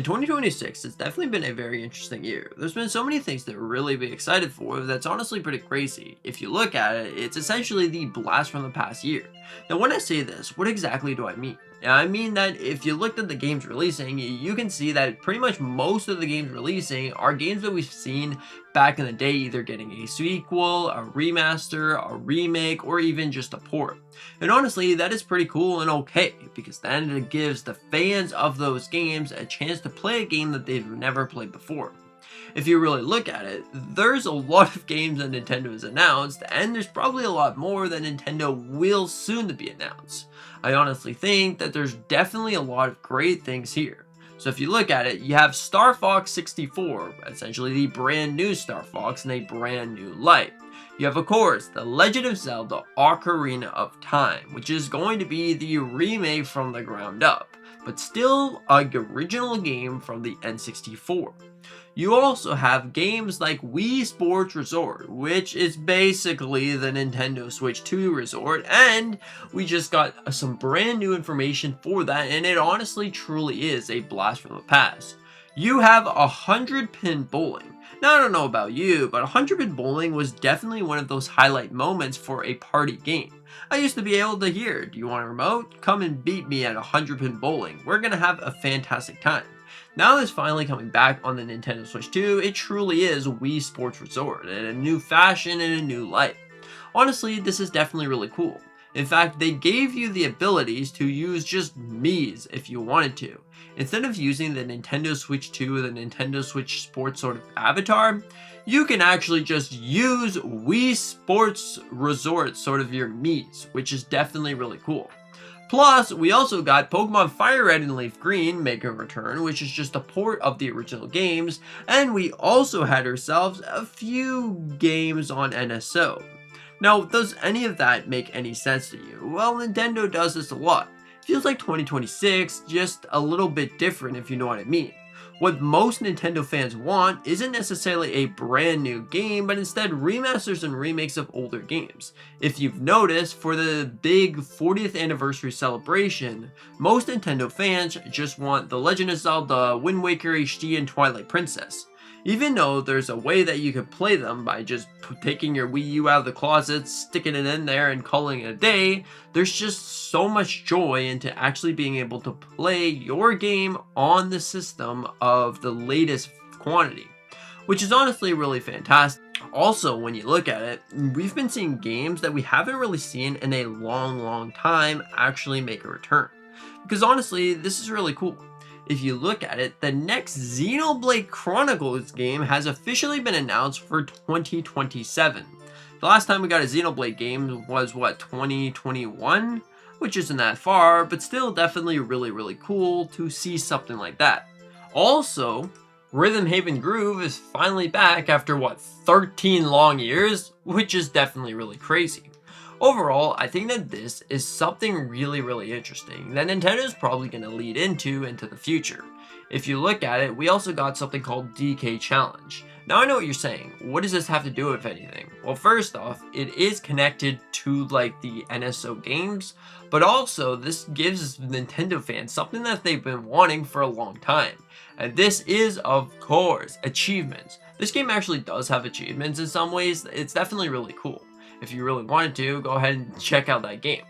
In 2026, it's definitely been a very interesting year. There's been so many things to really be excited for that's honestly pretty crazy. If you look at it, it's essentially the blast from the past year. Now, when I say this, what exactly do I mean? I mean that if you looked at the games releasing, you can see that pretty much most of the games releasing are games that we've seen back in the day, either getting a sequel, a remaster, a remake, or even just a port. And honestly, that is pretty cool and okay, because then it gives the fans of those games a chance to play a game that they've never played before. If you really look at it, there's a lot of games that Nintendo has announced, and there's probably a lot more that Nintendo will soon to be announced. I honestly think that there's definitely a lot of great things here. So if you look at it, you have Star Fox 64, essentially the brand new Star Fox in a brand new light. You have, of course, The Legend of Zelda Ocarina of Time, which is going to be the remake from the ground up, but still an original game from the N64. You also have games like Wii Sports Resort, which is basically the Nintendo Switch 2 Resort, and we just got some brand new information for that, and it honestly truly is a blast from the past. You have 100-pin bowling. Now, I don't know about you, but 100-pin bowling was definitely one of those highlight moments for a party game. I used to be able to hear, do you want a remote? Come and beat me at 100-pin bowling. We're gonna have a fantastic time. Now that it's finally coming back on the Nintendo Switch 2, it truly is Wii Sports Resort in a new fashion and a new light. Honestly, this is definitely really cool. In fact, they gave you the abilities to use just Mii's if you wanted to. Instead of using the Nintendo Switch 2 or the Nintendo Switch Sports sort of avatar, you can actually just use Wii Sports Resort sort of your Mii's, which is definitely really cool. Plus, we also got Pokemon Fire Red and Leaf Green make a return, which is just a port of the original games, and we also had ourselves a few games on NSO. Now, does any of that make any sense to you? Well, Nintendo does this a lot. Feels like 2026, just a little bit different if you know what I mean. What most Nintendo fans want isn't necessarily a brand new game, but instead remasters and remakes of older games. If you've noticed, for the big 40th anniversary celebration, most Nintendo fans just want The Legend of Zelda, Wind Waker HD, and Twilight Princess. Even though there's a way that you could play them by just taking your Wii U out of the closet, sticking it in there, and calling it a day, there's just so much joy into actually being able to play your game on the system of the latest quantity, which is honestly really fantastic. Also, when you look at it, we've been seeing games that we haven't really seen in a long time actually make a return. Because honestly, this is really cool. If you look at it, the next Xenoblade Chronicles game has officially been announced for 2027. The last time we got a Xenoblade game was, 2021? Which isn't that far, but still definitely really cool to see something like that. Also, Rhythm Haven Groove is finally back after, 13 long years? Which is definitely really crazy. Overall, I think that this is something really interesting that Nintendo is probably going to lead into the future. If you look at it, we also got something called DK Challenge. Now I know what you're saying, what does this have to do with anything? Well, first off, it is connected to like the NSO games, but also this gives Nintendo fans something that they've been wanting for a long time. And this is, of course, achievements. This game actually does have achievements in some ways. It's definitely really cool. If you really wanted to, go ahead and check out that game.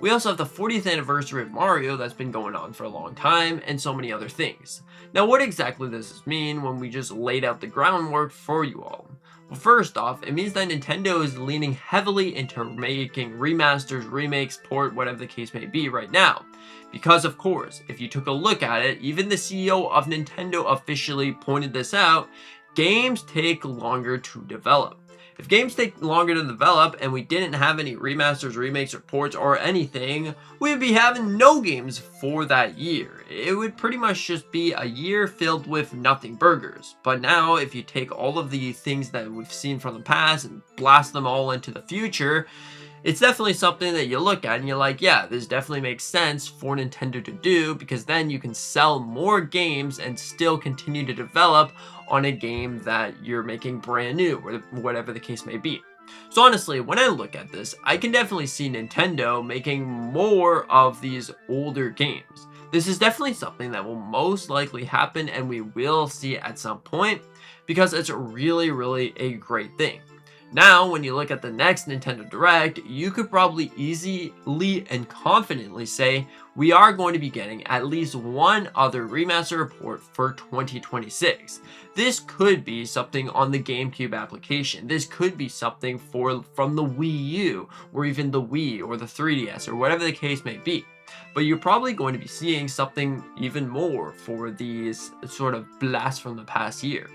We also have the 40th anniversary of Mario that's been going on for a long time, and so many other things. Now, what exactly does this mean when we just laid out the groundwork for you all? Well, first off, it means that Nintendo is leaning heavily into making remasters, remakes, port, whatever the case may be right now. Because of course, if you took a look at it, even the CEO of Nintendo officially pointed this out, games take longer to develop. If games take longer to develop and we didn't have any remasters, remakes, or ports or anything, we would be having no games for that year. It would pretty much just be a year filled with nothing burgers. But now, if you take all of the things that we've seen from the past and blast them all into the future, it's definitely something that you look at and you're like, yeah, this definitely makes sense for Nintendo to do, because then you can sell more games and still continue to develop on a game that you're making brand new, or whatever the case may be. So honestly, when I look at this, I can definitely see Nintendo making more of these older games. This is definitely something that will most likely happen and we will see at some point because it's really a great thing. Now, when you look at the next Nintendo Direct, you could probably easily and confidently say we are going to be getting at least one other remaster report for 2026. This could be something on the GameCube application. This could be something from the Wii U, or even the Wii, or the 3DS, or whatever the case may be. But you're probably going to be seeing something even more for these sort of blasts from the past year.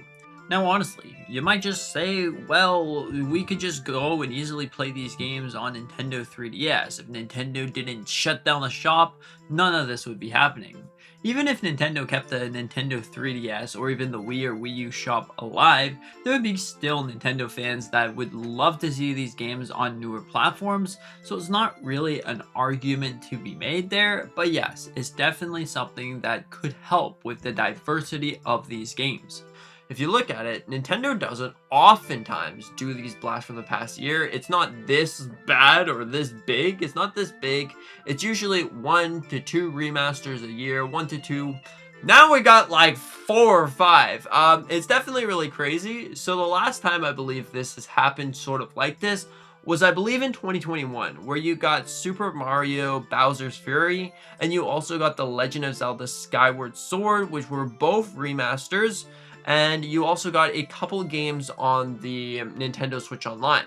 Now, honestly, you might just say, well, we could just go and easily play these games on Nintendo 3DS. If Nintendo didn't shut down the shop, none of this would be happening. Even if Nintendo kept the Nintendo 3DS or even the Wii or Wii U shop alive, there would be still Nintendo fans that would love to see these games on newer platforms, so it's not really an argument to be made there, but yes, it's definitely something that could help with the diversity of these games. If you look at it, Nintendo doesn't oftentimes do these blasts from the past year. It's not this bad or this big. It's not this big. It's usually 1 to 2 remasters a year, 1 to 2. Now we got like 4 or 5. It's definitely really crazy. So the last time I believe this has happened sort of like this was, I believe, in 2021, where you got Super Mario Bowser's Fury, and you also got the Legend of Zelda Skyward Sword, which were both remasters. And you also got a couple games on the Nintendo Switch Online.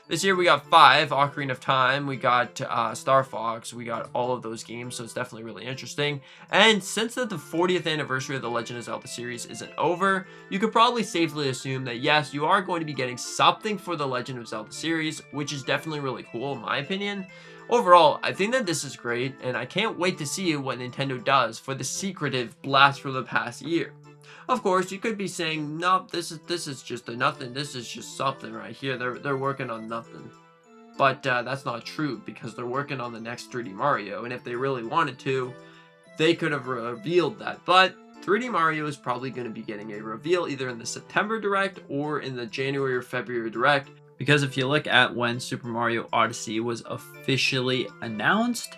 This year we got 5, Ocarina of Time, we got Star Fox, we got all of those games, so it's definitely really interesting. And since the 40th anniversary of the Legend of Zelda series isn't over, you could probably safely assume that yes, you are going to be getting something for the Legend of Zelda series, which is definitely really cool in my opinion. Overall, I think that this is great, and I can't wait to see what Nintendo does for the secretive blast from the past year. Of course, you could be saying, no, this is just a nothing. This is just something right here. They're working on nothing. But that's not true because they're working on the next 3D Mario. And if they really wanted to, they could have revealed that. But 3D Mario is probably going to be getting a reveal either in the September Direct or in the January or February Direct. Because if you look at when Super Mario Odyssey was officially announced,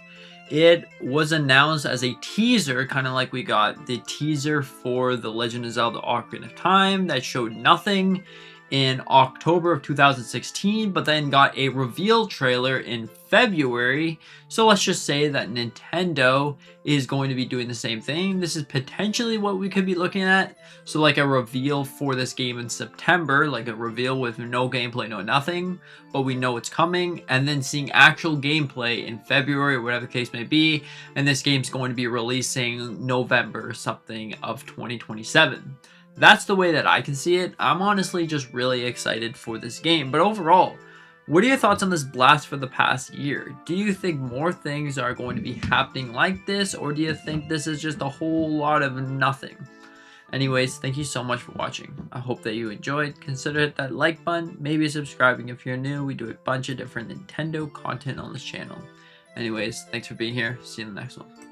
it was announced as a teaser, kind of like we got the teaser for The Legend of Zelda Ocarina of Time that showed nothing in October of 2016, but then got a reveal trailer in February. So let's just say that Nintendo is going to be doing the same thing. This is potentially what we could be looking at. So like a reveal for this game in September, like a reveal with no gameplay, no nothing, but we know it's coming, and then seeing actual gameplay in February or whatever the case may be, and this game's going to be releasing November something of 2027. That's the way that I can see it. I'm honestly just really excited for this game. But overall, what are your thoughts on this blast for the past year? Do you think more things are going to be happening like this, or do you think this is just a whole lot of nothing? Anyways, thank you so much for watching. I hope that you enjoyed. Consider hit that like button, maybe subscribing if you're new. We do a bunch of different Nintendo content on this channel. Anyways, thanks for being here. See you in the next one.